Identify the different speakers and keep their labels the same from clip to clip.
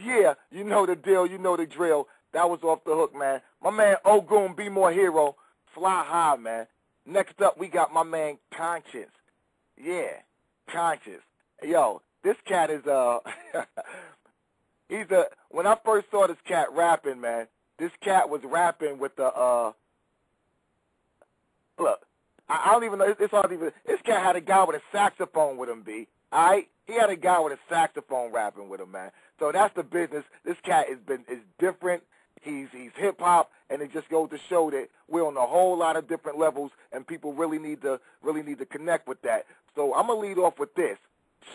Speaker 1: Yeah, you know the deal, you know the drill. That was off the hook, man. My man Ogun, Be More Hero, fly high, man. Next up, we got my man Konshens. Yeah, Konshens. Yo, this cat is, when I first saw this cat rapping, man, this cat was rapping with the, look, I don't even know, it's hard to even, this cat had a guy with a saxophone with him, B. All right? He had a guy with a saxophone rapping with him, man. So that's the business. This cat is different. He's hip hop, and it just goes to show that we're on a whole lot of different levels, and people really need to connect with that. So I'm gonna lead off with this.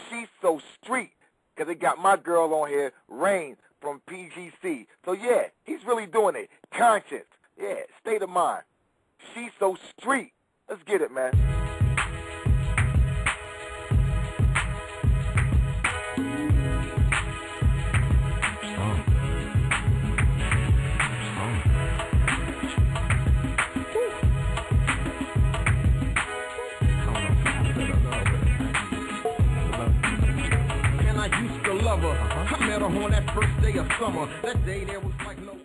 Speaker 1: She's So Street, because it got my girl on here, Rain from PGC. So yeah, he's really doing it. Konshens, yeah, State of Mind. She's So Street. Let's get it, man.
Speaker 2: I met her on that first day of summer. That day there was like no other.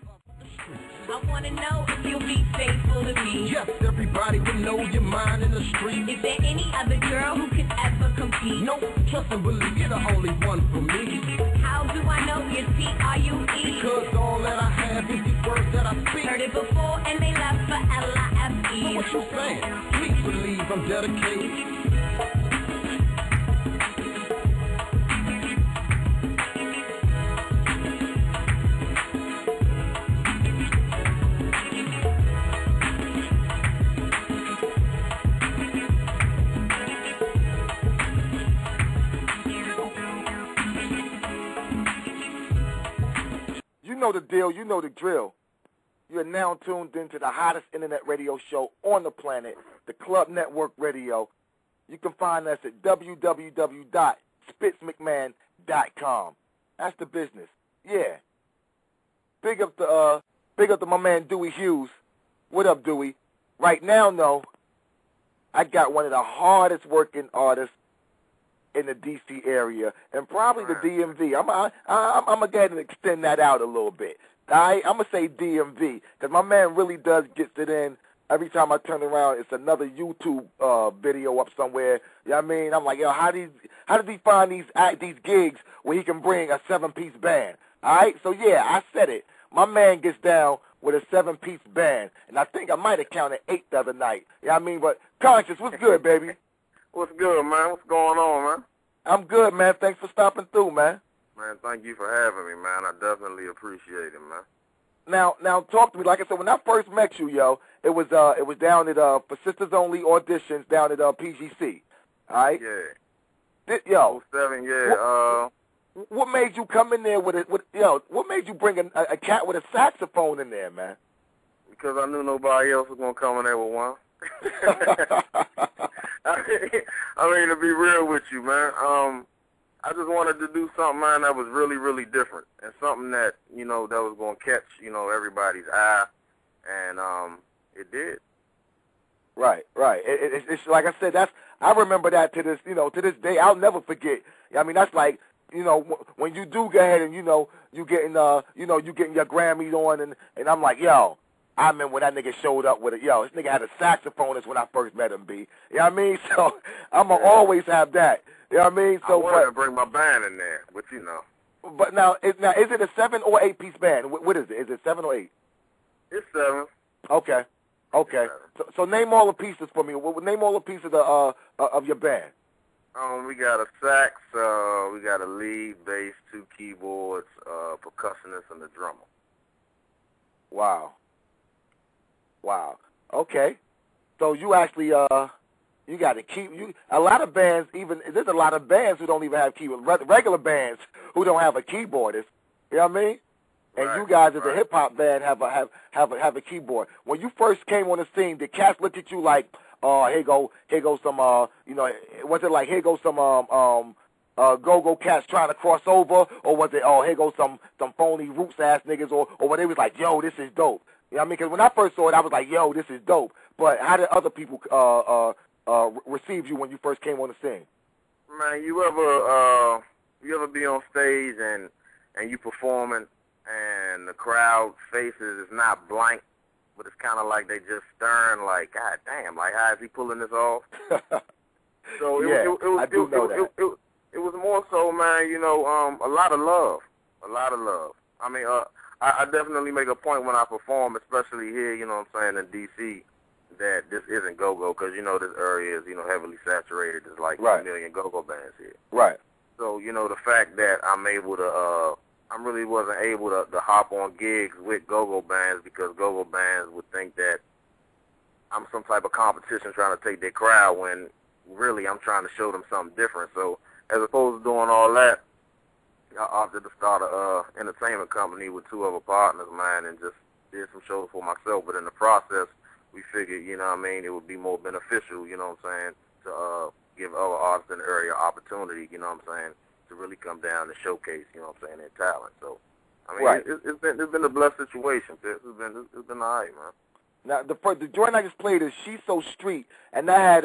Speaker 3: I wanna know if you'll be faithful to me.
Speaker 2: Yes, everybody would know your mind in the street.
Speaker 3: Is there any other girl who could ever compete?
Speaker 2: No, trust and believe you're the only one for me.
Speaker 3: How do I know you're T-R-U-E?
Speaker 2: Because all that I have is these words that I speak.
Speaker 3: Heard it before and they left for L-I-F-E.
Speaker 2: So what you saying? Please believe I'm dedicated.
Speaker 1: You know the deal, you know the drill. You are now tuned into the hottest internet radio show on the planet, the Club Network Radio. You can find us at www.spitzmcmahon.com. That's the business. Yeah. Big up to my man Dewey Hughes. What up, Dewey? Right now, no. I got one of the hardest working artists in the D.C. area, and probably the DMV. I'm gonna go ahead and extend that out a little bit. All right? I'm gonna say DMV, because my man really does get it in. Every time I turn around, it's another YouTube video up somewhere. You know what I mean? I'm like, yo, how does he find these gigs where he can bring a 7-piece band? All right? So yeah, I said it. My man gets down with a 7-piece band, and I think I might have counted 8 the other night. You know what I mean? But Konshens, what's good, baby?
Speaker 4: What's good, man? What's going on, man?
Speaker 1: I'm good, man. Thanks for stopping through, man.
Speaker 4: Man, thank you for having me, man. I definitely appreciate it, man.
Speaker 1: Now, talk to me. Like I said, when I first met you, yo, it was down at for Sisters Only auditions down at PGC. All right.
Speaker 4: Yeah.
Speaker 1: Yo.
Speaker 4: 07, yeah.
Speaker 1: What made you come in there what made you bring a cat with a saxophone in there, man?
Speaker 4: Because I knew nobody else was gonna come in there with one. I mean, to be real with you, man, I just wanted to do something, man, that was really, really different, and something that, that was going to catch, everybody's eye, and it did.
Speaker 1: Right. It's like I said, I remember that to this day. I'll never forget. I mean, that's like, when you do go ahead and, you getting your Grammys on, and I'm like, yo, I remember when that nigga showed up with it. Yo, this nigga had a saxophonist when I first met him, B. You know what I mean? So I'm going to always have that. You know what I mean? So
Speaker 4: I wanted to bring my band in there, but
Speaker 1: But now is it a 7 or 8 piece band? What is it? Is it 7 or 8?
Speaker 4: It's 7.
Speaker 1: Okay. So name all the pieces for me. Name all the pieces of your band.
Speaker 4: We got a sax, we got a lead, bass, 2 keyboards, percussionist, and a drummer.
Speaker 1: Wow. Okay. So you actually you got to keep a lot of bands. There's a lot of bands who don't even have keyboards. Regular bands who don't have a keyboardist. You know what I mean? And you guys as a hip hop band have a have a keyboard. When you first came on the scene, did cats look at you like, here go some was it like here go some go-go cats trying to cross over, or was it here go some phony roots ass niggas, or when they was like, yo, this is dope. You know what I mean? Because when I first saw it, I was like, yo, this is dope. But how did other people receive you when you first came on the scene?
Speaker 4: Man, you ever be on stage and and you performing, and the crowd faces is not blank, but it's kind of like they just staring, like, God damn, like, how is he pulling this off? So it was more so, man, you know, a lot of love. I mean, I definitely make a point when I perform, especially here, you know what I'm saying, in D.C., that this isn't go-go, because, you know, this area is, you know, heavily saturated. There's like
Speaker 1: Right.
Speaker 4: 2 million go-go bands here.
Speaker 1: Right.
Speaker 4: So, you know, the fact that I'm able to, I really wasn't able to hop on gigs with go-go bands, because go-go bands would think that I'm some type of competition trying to take their crowd, when really I'm trying to show them something different. So as opposed to doing all that, I opted to start a entertainment company with 2 other partners, man, and just did some shows for myself. But in the process, we figured, you know what I mean, it would be more beneficial, you know what I'm saying, to give other artists in the area opportunity, you know what I'm saying, to really come down and showcase, you know what I'm saying, their talent. So, I mean,
Speaker 1: Right.
Speaker 4: it's been a blessed situation. It's been all right, man.
Speaker 1: Now, the joint I just played is "She's So Street," and that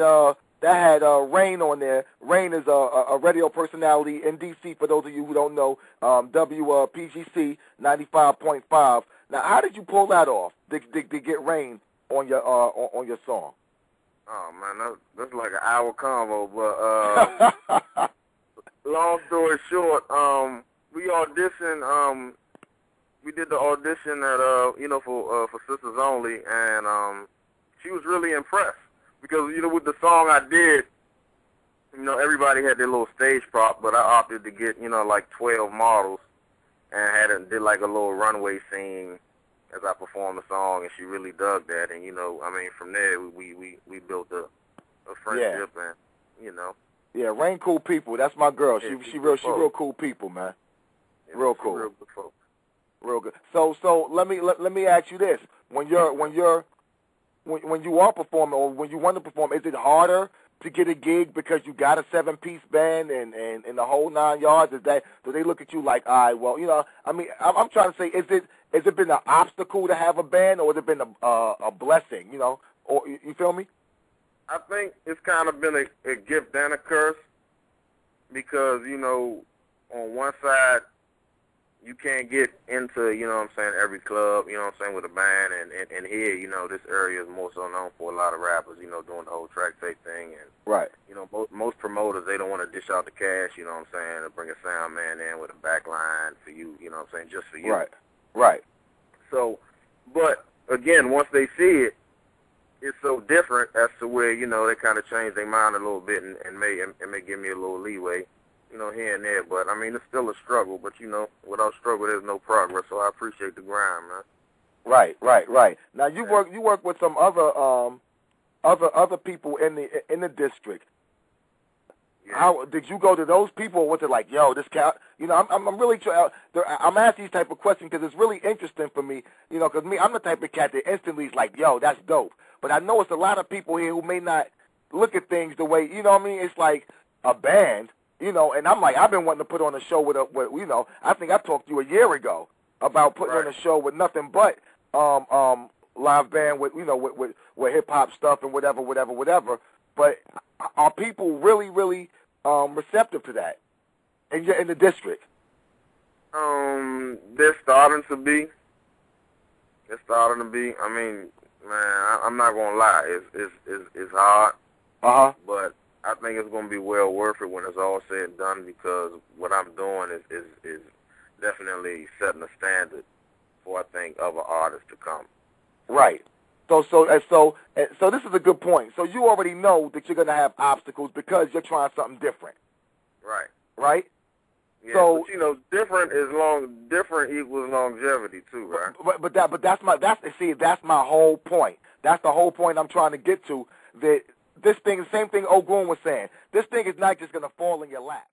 Speaker 1: had Rain on there. Rain is a radio personality in D.C. For those of you who don't know, WPGC 95.5. Now, how did you pull that off? To get Rain on your song?
Speaker 4: Oh man, that's like an hour convo. But long story short, we auditioned. We did the audition at you know, for Sisters Only, and she was really impressed, because, you know, with the song I did, you know, everybody had their little stage prop, but I opted to get, you know, like 12 models, and did like a little runway scene as I performed the song, and she really dug that. And, you know, I mean, from there we built a friendship. Yeah. And, you know.
Speaker 1: Yeah, Rain cool people. That's my girl.
Speaker 4: Yeah,
Speaker 1: she real cool people, man.
Speaker 4: Yeah,
Speaker 1: real cool.
Speaker 4: Real good folks.
Speaker 1: Real good. So let me ask you this: when you are performing, or when you want to perform, is it harder to get a gig because you got a 7-piece band and the whole 9 yards? Do they look at you like, all right, well, you know, I mean, I'm trying to say, is it been an obstacle to have a band, or has it been a blessing? You know, or you feel me?
Speaker 4: I think it's kind of been a gift and a curse, because, you know, on one side, you can't get into, you know what I'm saying, every club, you know what I'm saying, with a band, and here, you know, this area is more so known for a lot of rappers, you know, doing the whole track tape thing, and,
Speaker 1: right.
Speaker 4: You know, most promoters, they don't want to dish out the cash, you know what I'm saying, to bring a sound man in with a back line for you, you know what I'm saying, just for you.
Speaker 1: Right.
Speaker 4: So, but, again, once they see it, it's so different as to where, you know, they kind of change their mind a little bit and may give me a little leeway, you know, here and there. But, I mean, it's still a struggle. But, you know, without struggle, there's no progress. So I appreciate the grind, man.
Speaker 1: Right. Now, you work with some other people in the district.
Speaker 4: Yeah.
Speaker 1: How did you go to those people, or was it like, yo, this cat? You know, I'm really I'm asking these type of questions because it's really interesting for me. You know, because I'm the type of cat that instantly is like, yo, that's dope. But I know it's a lot of people here who may not look at things the way, you know what I mean? It's like a band, you know, and I'm like, I've been wanting to put on a show with you know, I think I talked to you a year ago about putting on a show with nothing but live band with, you know, with hip hop stuff and whatever. But are people really receptive to that in the district?
Speaker 4: They're starting to be. I mean, man, I'm not gonna lie. It's hard. But I think it's gonna be well worth it when it's all said and done, because what I'm doing is definitely setting a standard for, I think, other artists to come.
Speaker 1: Right. So this is a good point. So you already know that you're gonna have obstacles because you're trying something different.
Speaker 4: Right.
Speaker 1: Right.
Speaker 4: Yeah,
Speaker 1: so,
Speaker 4: but, you know, different equals longevity too, right?
Speaker 1: But that's my whole point. That's the whole point I'm trying to get to. That this thing, the same thing Ogun was saying. This thing is not just gonna fall in your lap.